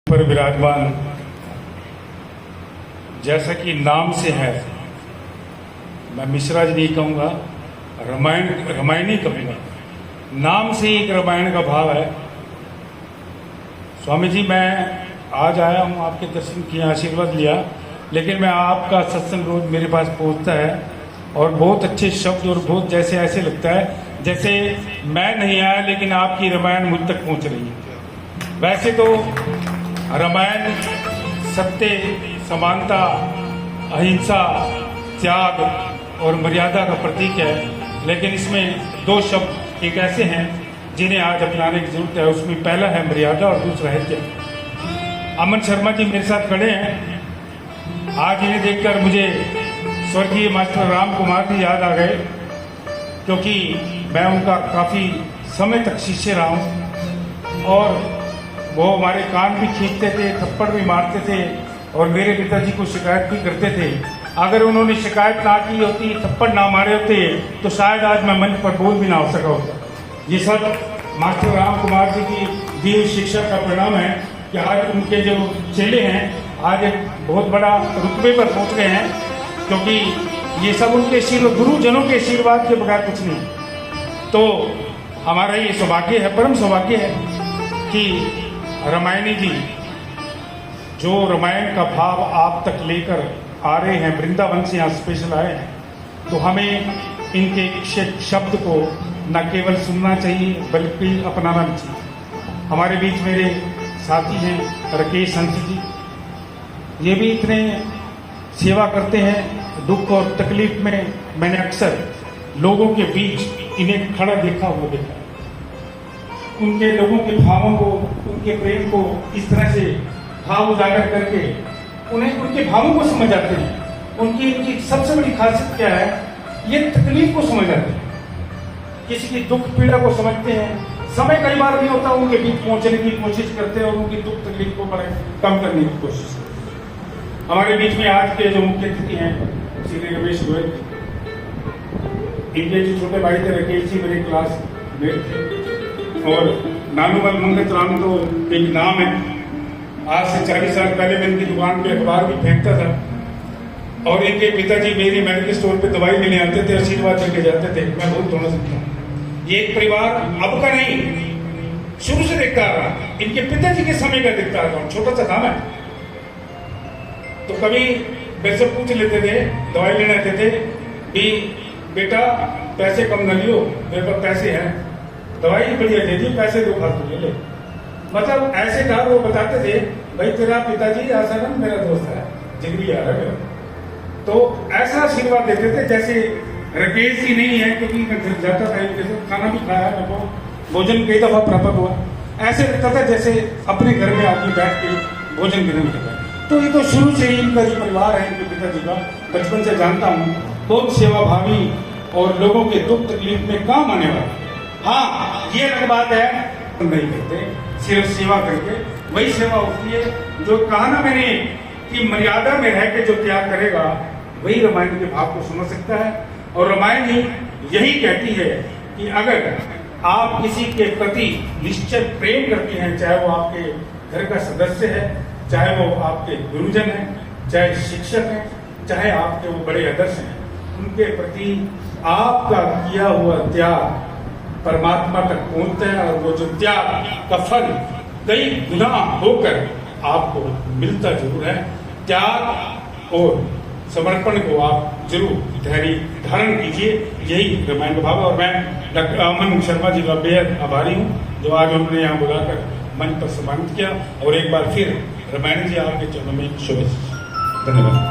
पर विराजमान, जैसा कि नाम से है, मैं मिश्रा जी नहीं कहूँगा, रामायणी कहूँगा। नाम से ही एक रामायण का भाव है। स्वामी जी, मैं आज आया हूँ, आपके दर्शन किए, आशीर्वाद लिया, लेकिन मैं आपका सत्संग रोज मेरे पास पहुँचता है और बहुत अच्छे शब्द और बहुत जैसे ऐसे लगता है जैसे मैं नहीं आया लेकिन आपकी रामायण मुझ तक पहुँच रही है। वैसे तो रामायण सत्य, समानता, अहिंसा, त्याग और मर्यादा का प्रतीक है, लेकिन इसमें दो शब्द एक ऐसे हैं जिन्हें आज अपनाने की जरूरत है। उसमें पहला है मर्यादा और दूसरा है त्याग। अमन शर्मा जी मेरे साथ खड़े हैं। आज इन्हें देखकर मुझे स्वर्गीय मास्टर राम कुमार जी याद आ गए, क्योंकि मैं उनका काफ़ी समय तक शिष्य रहा हूँ और वो हमारे कान भी खींचते थे, थप्पड़ भी मारते थे और मेरे पिताजी को शिकायत भी करते थे। अगर उन्होंने शिकायत ना की होती, थप्पड़ ना मारे होते, तो शायद आज मैं मंच पर बोल भी ना हो सका होता। ये सब मास्टर राम कुमार जी की दी हुई शिक्षा का परिणाम है कि आज उनके जो चेले हैं आज एक बहुत बड़ा रुतबे पर पहुंच गए हैं, क्योंकि ये सब उनके गुरुजनों के आशीर्वाद के बगैर कुछ नहीं। तो हमारा ये सौभाग्य है, परम सौभाग्य है कि रामायणी जी जो रामायण का भाव आप तक लेकर आ रहे हैं, वृंदावन से यहाँ स्पेशल आए हैं, तो हमें इनके शब्द को न केवल सुनना चाहिए बल्कि अपनाना भी चाहिए। हमारे बीच मेरे साथी हैं राकेश हंस जी, ये भी इतने सेवा करते हैं। दुख और तकलीफ में मैंने अक्सर लोगों के बीच इन्हें खड़ा देखा हुआ देखा। उनके लोगों के भावों को, उनके प्रेम को इस तरह से भाव उजागर करके उन्हें उनके भावों को समझ आते हैं। उनकी सबसे बड़ी खासियत क्या है, ये तकलीफ को समझ आते हैं, किसी की दुख पीड़ा को समझते हैं। समय कई बार नहीं होता, उनके बीच पहुंचने की कोशिश करते हैं और उनकी दुख तकलीफ को कम करने की कोशिश करते हैं। हमारे बीच में आज के जो मुख्य अतिथि हैं श्री रमेश गोयल, इनके जो छोटे भाई थे राकेश जी मेरे क्लास मेट थे, और नानूमल मंगत राम तो एक नाम है। आज से 40 साल पहले मैं इनकी दुकान पे अखबार भी फेंकता था और इनके पिताजी मेरी मेडिकल स्टोर पे दवाई लेने आते थे, आशीर्वाद लेके जाते थे। मैं बहुत थोड़ा सकता हूँ। ये एक परिवार अब का नहीं, शुरू से देखता आ रहा। इनके पिताजी के समय का देखता आ रहा हूँ। छोटा सा था मैं, तो कभी मेरे से पूछ लेते थे, दवाई लेने आते थे कि बेटा पैसे कम न लियो, मेरे पास पैसे हैं, दवाई बढ़िया दे दी, पैसे दो फालतू ले ले। मतलब ऐसे था। वो बताते थे भाई तेरा पिताजी आसाराम मेरा दोस्त है, जिगरी यार है मेरा। तो ऐसा आशीर्वाद देते थे जैसे राकेश ही नहीं है, क्योंकि मैं घर जाता था इनके साथ, खाना भी खाया, मेरे को भोजन कई दफा प्राप्त हुआ। ऐसे लगता था जैसे अपने घर में आदमी बैठ के भोजन ग्रहण करता है। तो ये तो शुरू से ही इनका जो परिवार है, इनके पिताजी का, बचपन से जानता हूँ, बहुत सेवाभावी और लोगों के दुख तकलीफ में काम आने वाला। हाँ, ये अलग बात है, नहीं करते, सिर्फ सेवा करके वही सेवा होती है जो कहा ना मैंने कि मर्यादा में रह के जो त्याग करेगा वही रामायण के भाव को समझ सकता है। और रामायण ही यही कहती है कि अगर आप किसी के प्रति निश्चित प्रेम करते हैं, चाहे वो आपके घर का सदस्य है, चाहे वो आपके गुरुजन है, चाहे शिक्षक है, चाहे आपके वो बड़े आदर्श हैं, उनके प्रति आपका किया हुआ त्याग परमात्मा तक पहुंचता है और वो जो त्याग का फल कई गुना होकर आपको मिलता जरूर है। त्याग और समर्पण को आप जरूर धारण कीजिए, यही रामायण का भाव है। और मैं डॉक्टर अमन शर्मा जी का बेहद आभारी हूँ जो आज उन्होंने यहाँ बुलाकर मंच पर सम्मानित किया। और एक बार फिर रामायण जी आपके चरणों में शुभेच्छा। धन्यवाद।